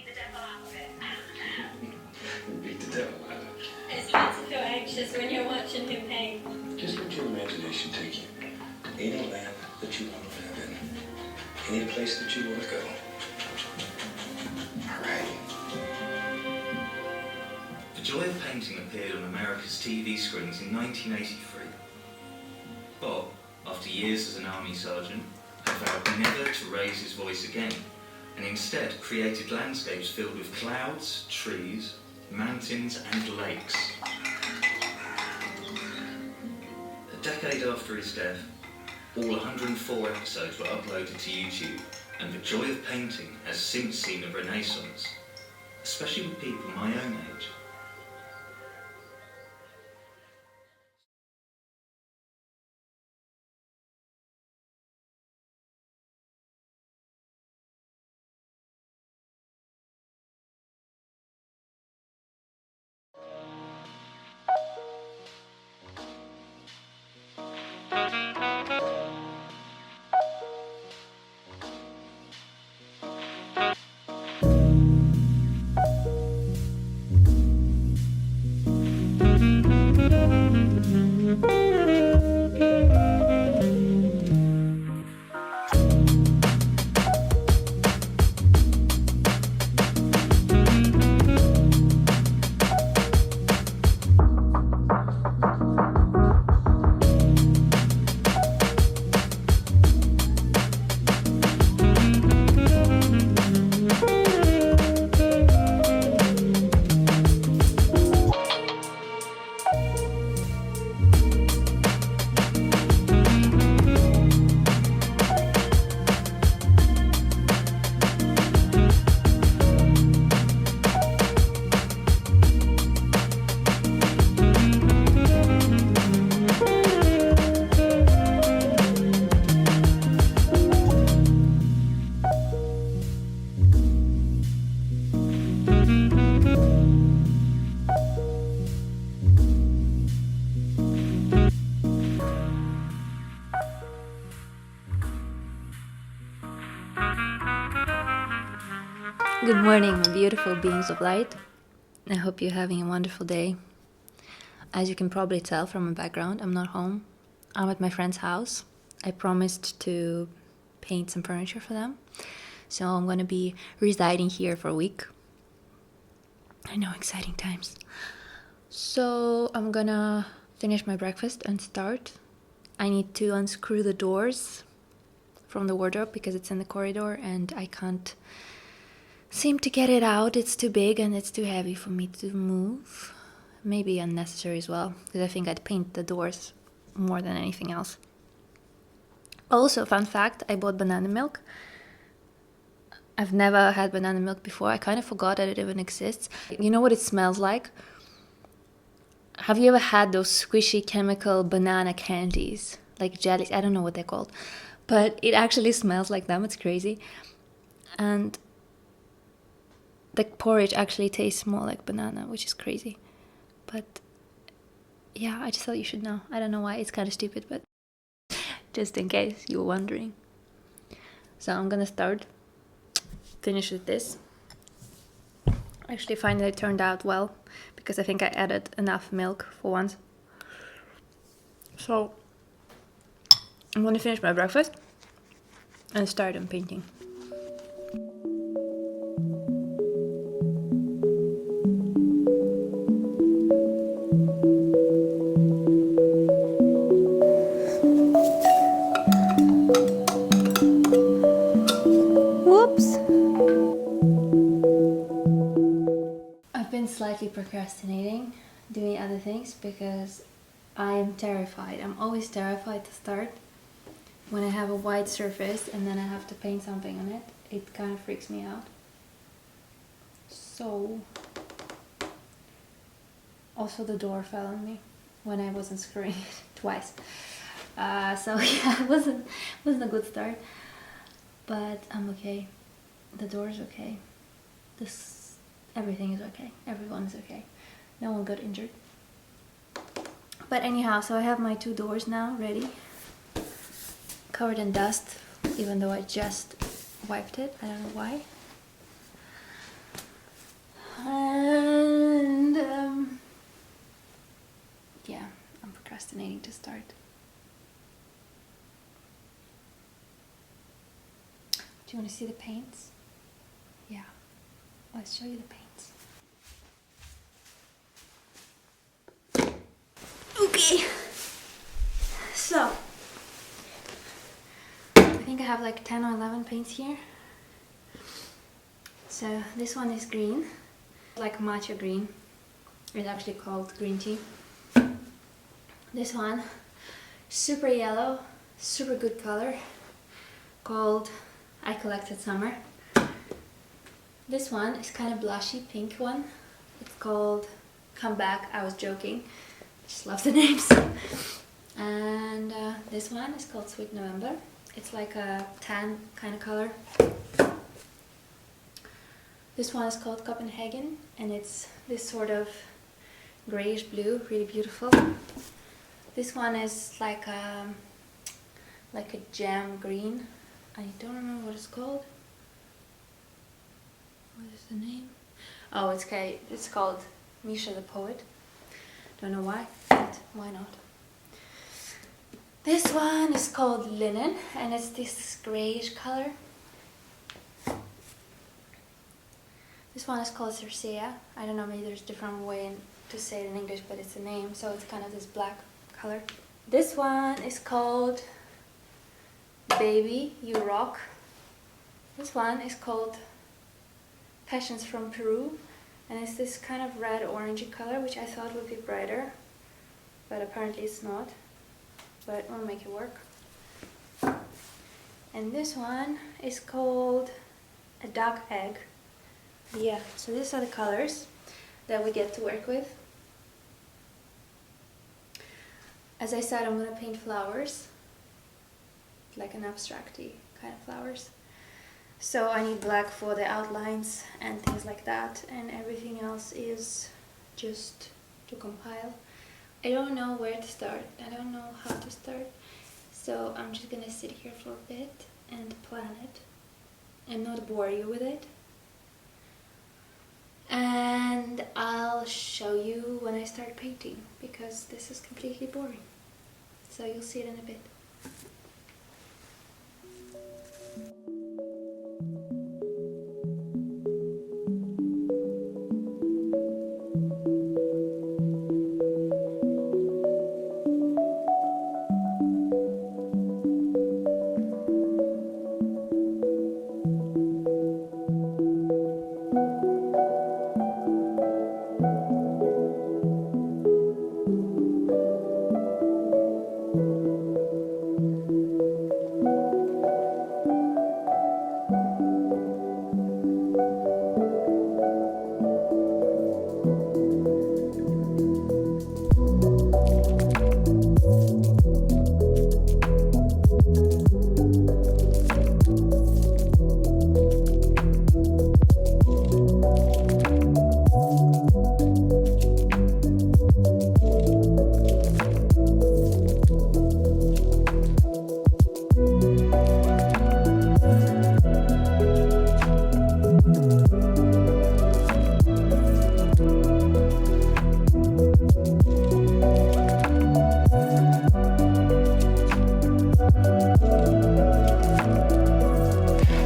beat the devil out of it. Beat the devil out of it. It's not to feel anxious when you're watching him paint. Just let your imagination take you. Any land that you want to live in. Any place that you want to go. All right. The Joy of Painting appeared on America's TV screens in 1983. Bob, after years as an army sergeant, had vowed never to raise his voice again, and instead created landscapes filled with clouds, trees, mountains and lakes. A decade after his death, all 104 episodes were uploaded to YouTube, and The Joy of Painting has since seen a renaissance, especially with people my own age. Good morning, my beautiful beings of light. I hope you're having a wonderful day. As you can probably tell from my background, I'm not home. I'm at my friend's house. I promised to paint some furniture for them, so I'm going to be residing here for a week. I know, exciting times. So I'm gonna finish my breakfast and start. I need to unscrew the doors from the wardrobe because it's in the corridor and I can't seem to get it out. It's too big and it's too heavy for me to move. Maybe unnecessary as well, because I think I'd paint the doors more than anything else. Also, fun fact, I bought banana milk. I've never had banana milk before. I kind of forgot that it even exists. You know what it smells like? Have you ever had those squishy chemical banana candies? Like jellies, I don't know what they're called. But it actually smells like them, it's crazy. And the porridge actually tastes more like banana, which is crazy. But yeah, I just thought you should know. I don't know why, it's kind of stupid, but just in case you were wondering. So I'm gonna finish with this. I actually find that it turned out well, because I think I added enough milk for once. So I'm gonna finish my breakfast and start on painting. Whoops! I've been slightly procrastinating doing other things because I am terrified. I'm always terrified to start. When I have a white surface and then I have to paint something on it, it kind of freaks me out. So, also the door fell on me when I wasn't screwing it twice. So yeah, it wasn't a good start, but I'm okay. The door is okay. Everything is okay. Everyone is okay. No one got injured. But anyhow, so I have my 2 doors now ready, covered in dust, even though I just wiped it. I don't know why. fascinating to start. Do you want to see the paints? Yeah, let's show you the paints. Okay, so I think I have like 10 or 11 paints here. So this one is green, like matcha green. It's actually called green tea. This one, super yellow, super good color, called I Collected Summer. This one is kind of blushy pink one. It's called Come Back, I Was Joking. Just love the names. And this one is called Sweet November. It's like a tan kind of color. This one is called Copenhagen, and it's this sort of grayish blue, really beautiful. This one is like a jam green. I don't remember what it's called. What is the name? Oh, it's okay. It's called Misha the Poet. Don't know why, but why not? This one is called Linen, and it's this grayish color. This one is called Circea. I don't know, maybe there's a different way to say it in English, but it's a name, so it's kind of this black color. This one is called Baby, You Rock. This one is called Passions from Peru, and it's this kind of red orangey color, which I thought would be brighter, but apparently it's not, but we'll make it work. And this one is called A Duck Egg. Yeah, so these are the colors that we get to work with. As I said, I'm going to paint flowers, like an abstract-y kind of flowers. So I need black for the outlines and things like that, and everything else is just to compile. I don't know where to start, I don't know how to start, so I'm just going to sit here for a bit and plan it and not bore you with it. And I'll show you when I start painting, because this is completely boring. So you'll see it in a bit.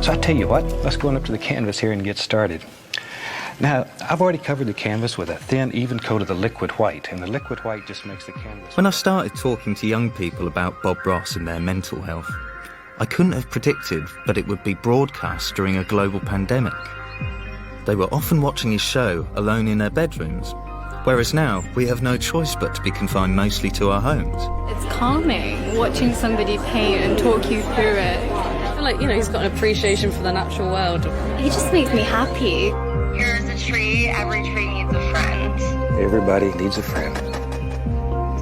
So I tell you what, let's go on up to the canvas here and get started. Now, I've already covered the canvas with a thin, even coat of the liquid white, and the liquid white just makes the canvas... When I started talking to young people about Bob Ross and their mental health, I couldn't have predicted that it would be broadcast during a global pandemic. They were often watching his show alone in their bedrooms, whereas now we have no choice but to be confined mostly to our homes. It's calming watching somebody paint and talk you through it. I feel like, you know, he's got an appreciation for the natural world. It just makes me happy. Here's a tree. Every tree needs a friend. Everybody needs a friend.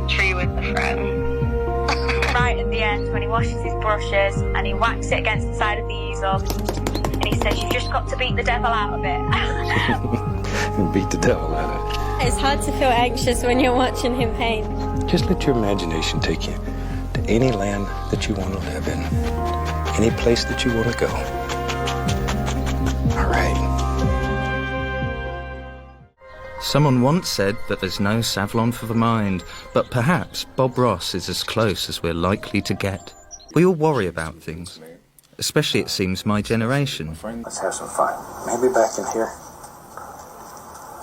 Tree with a friend. Right at the end, when he washes his brushes and he whacks it against the side of the easel, and he says, "You've just got to beat the devil out of it." Beat the devil out of it. It's hard to feel anxious when you're watching him paint. Just let your imagination take you to any land that you want to live in, any place that you want to go. All right. Someone once said that there's no Savlon for the mind, but perhaps Bob Ross is as close as we're likely to get. We all worry about things, especially it seems my generation. Let's have some fun. Maybe back in here.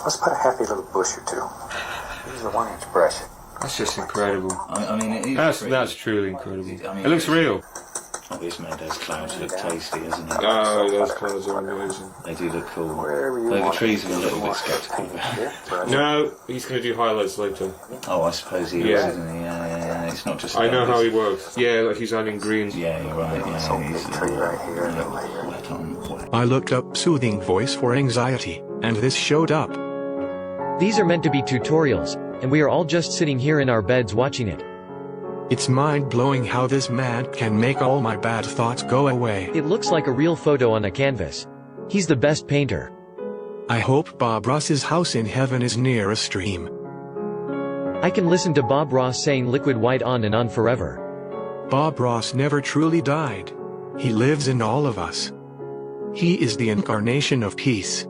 Let's put a happy little bush or two. Use the 1-inch brush. That's just incredible. I mean, it is That's truly incredible. I mean, It looks real. Oh, he's made those clouds look tasty, hasn't he? Oh, those colours are amazing. They do look cool. Though the trees are a little bit sceptical. No, he's going to do highlights later. Oh, I suppose he is, isn't he? Yeah. It's not just... I know how he works. Yeah, like he's adding green. Yeah, you're right. Yeah, he's right here. wet on. I looked up soothing voice for anxiety, and this showed up. These are meant to be tutorials, and we are all just sitting here in our beds watching it. It's mind-blowing how this man can make all my bad thoughts go away. It looks like a real photo on a canvas. He's the best painter. I hope Bob Ross's house in heaven is near a stream. I can listen to Bob Ross saying liquid white on and on forever. Bob Ross never truly died. He lives in all of us. He is the incarnation of peace.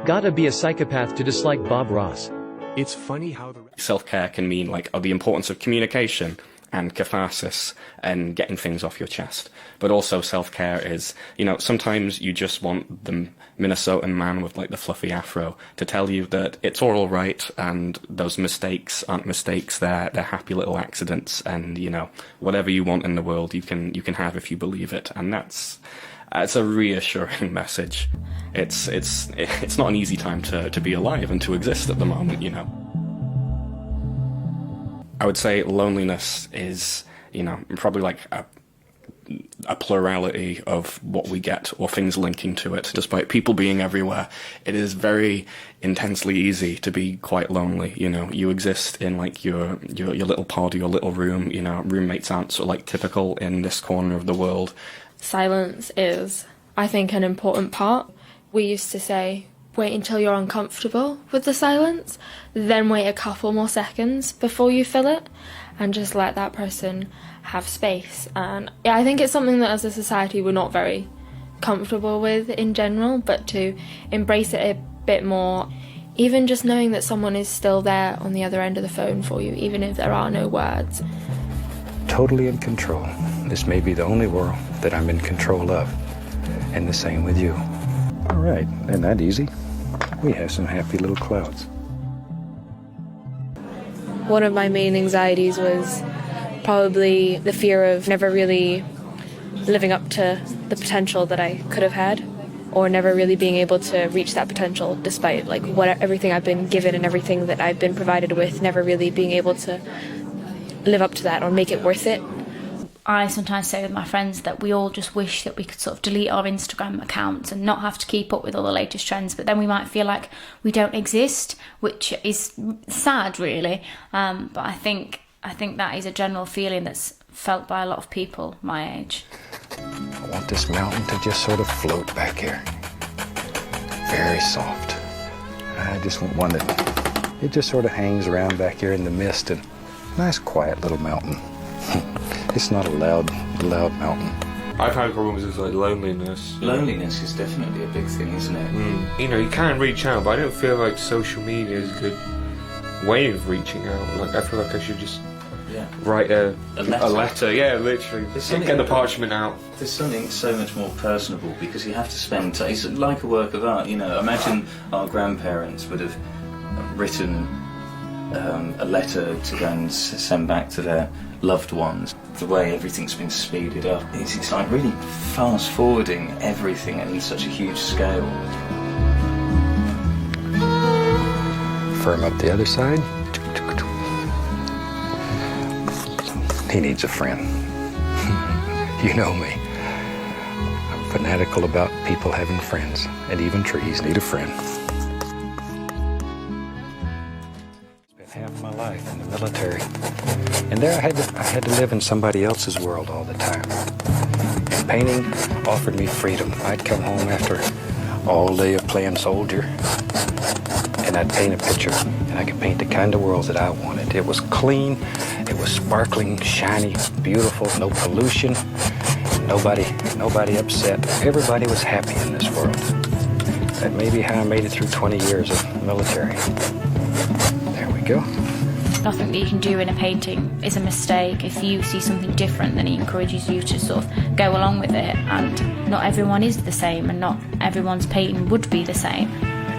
Gotta be a psychopath to dislike Bob Ross. It's funny how self-care can mean like the importance of communication and catharsis and getting things off your chest. But also self-care is, sometimes you just want the Minnesotan man with like the fluffy afro to tell you that it's all right and those mistakes aren't mistakes, they're happy little accidents, and whatever you want in the world you can have if you believe it. And that's a reassuring message. It's not an easy time to be alive and to exist at the moment, I would say loneliness is, probably like a plurality of what we get or things linking to it. Despite people being everywhere, it is very intensely easy to be quite lonely. You exist in like your little pod, your little room. Roommates aren't sort of like typical in this corner of the world. Silence is, I think, an important part. We used to say, wait until you're uncomfortable with the silence, then wait a couple more seconds before you fill it, and just let that person have space. And yeah, I think it's something that as a society we're not very comfortable with in general, but to embrace it a bit more, even just knowing that someone is still there on the other end of the phone for you, even if there are no words. Totally in control. This may be the only world that I'm in control of. And the same with you. All right, isn't that easy? We have some happy little clouds. One of my main anxieties was probably the fear of never really living up to the potential that I could have had, or never really being able to reach that potential despite like everything I've been given and everything that I've been provided with, never really being able to live up to that or make it worth it. I sometimes say with my friends that we all just wish that we could sort of delete our Instagram accounts and not have to keep up with all the latest trends, but then we might feel like we don't exist, which is sad really. But I think that is a general feeling that's felt by a lot of people my age. I want this mountain to just sort of float back here. Very soft. I just want one that it just sort of hangs around back here in the mist, and nice quiet little mountain. It's not a loud mountain. I've had problems with like loneliness. Loneliness is definitely a big thing, isn't it? You can reach out, but I don't feel like social media is a good way of reaching out. Like I feel like I should just write a letter. Yeah, literally. Get the parchment out. There's something so much more personable because you have to spend time. It's like a work of art. Imagine our grandparents would have written a letter to go and send back to their loved ones. The way everything's been speeded up, it's like really fast forwarding everything at such a huge scale. Firm up the other side. He needs a friend. You know me. I'm fanatical about people having friends, and even trees need a friend. Half my life in the military, and there I had to live in somebody else's world all the time. And painting offered me freedom. I'd come home after all day of playing soldier, and I'd paint a picture, and I could paint the kind of world that I wanted. It was clean, it was sparkling, shiny, beautiful, no pollution, nobody upset. Everybody was happy in this world. That may be how I made it through 20 years of military. go. Nothing that you can do in a painting is a mistake. If you see something different, then he encourages you to sort of go along with it. And not everyone is the same, and not everyone's painting would be the same.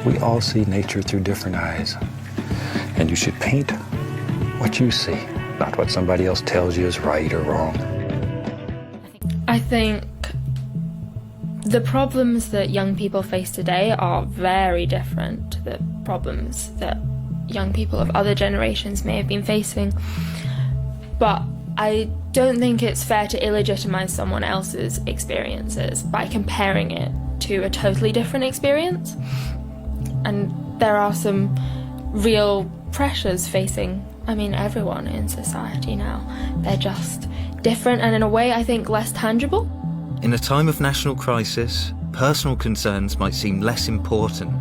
We all see nature through different eyes. And you should paint what you see, not what somebody else tells you is right or wrong. I think the problems that young people face today are very different to the problems that young people of other generations may have been facing. But I don't think it's fair to illegitimize someone else's experiences by comparing it to a totally different experience. And there are some real pressures facing, everyone in society now. They're just different and in a way, I think, less tangible. In a time of national crisis, personal concerns might seem less important,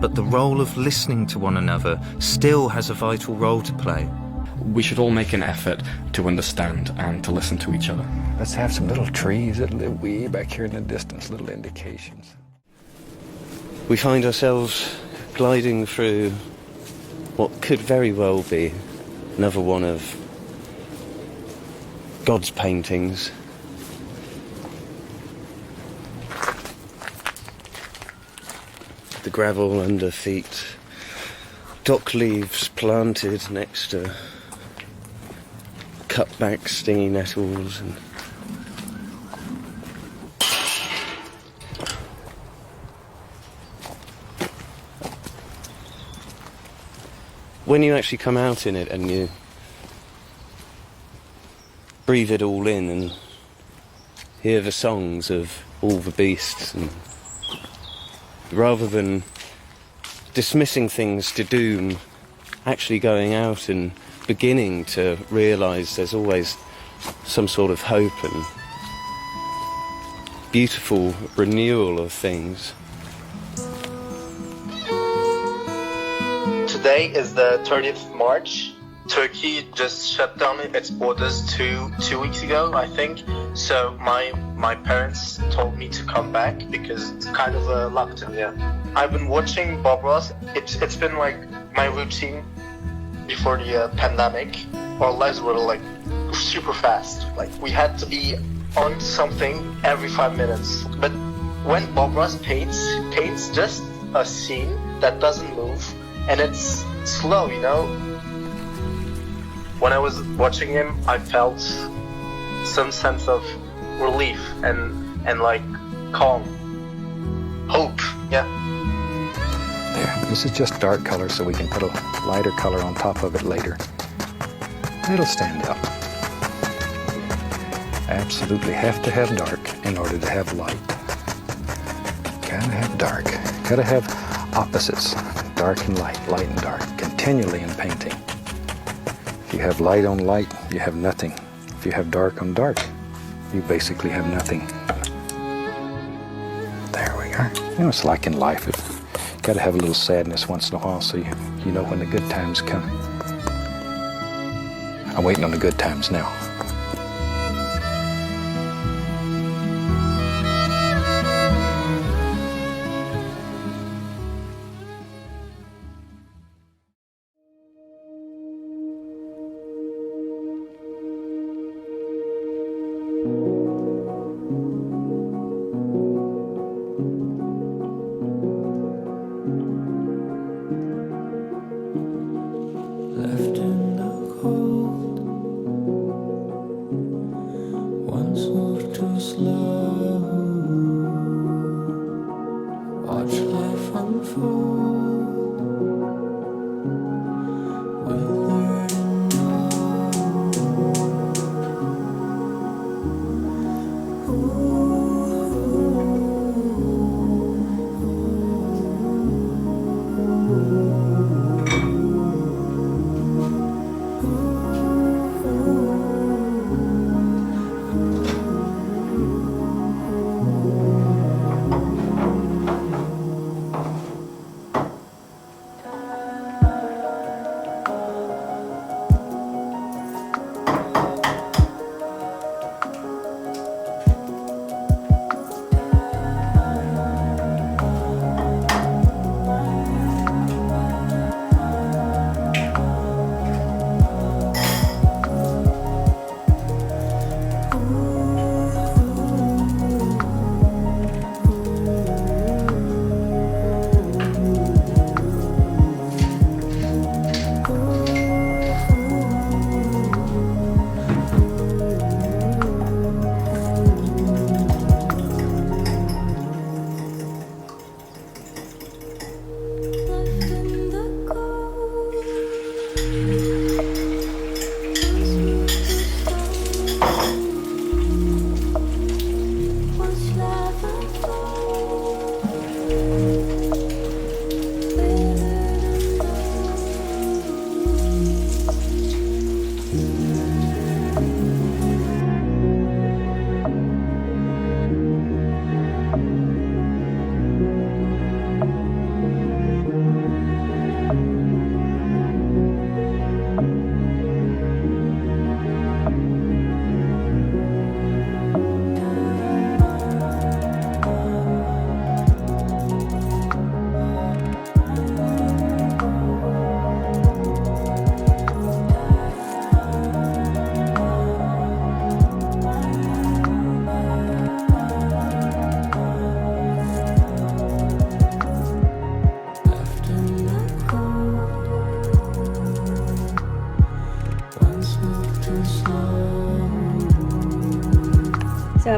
but the role of listening to one another still has a vital role to play. We should all make an effort to understand and to listen to each other. Let's have some little trees that live way back here in the distance, little indications. We find ourselves gliding through what could very well be another one of God's paintings. The gravel under feet, dock leaves planted next to cut back stingy nettles, and when you actually come out in it and you breathe it all in and hear the songs of all the beasts, and rather than dismissing things to doom, actually going out and beginning to realise there's always some sort of hope and beautiful renewal of things. Today is the 30th of March. Turkey just shut down its borders two weeks ago, I think. So my parents told me to come back because it's kind of a lockdown. Yeah, I've been watching Bob Ross. It's been like my routine before the pandemic. Our lives were like super fast. Like we had to be on something every 5 minutes. But when Bob Ross paints just a scene that doesn't move, and it's slow, you know. When I was watching him, I felt some sense of relief and like calm, hope. Yeah. There. This is just dark color, so we can put a lighter color on top of it later. It'll stand out. Absolutely have to have dark in order to have light. Gotta have dark. Gotta have opposites. Dark and light and dark, continually in painting. If you have light on light, you have nothing. If you have dark on dark, you basically have nothing. There we are. You know, it's like in life. You gotta have a little sadness once in a while so you know when the good times come. I'm waiting on the good times now. Left in the cold, once moved too slow. Watch life unfold, withered and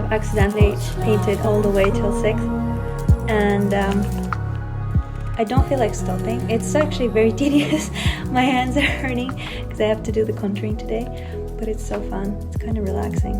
I've accidentally painted all the way till 6, and I don't feel like stopping. It's actually very tedious. My hands are hurting because I have to do the contouring today, but it's so fun. It's kind of relaxing.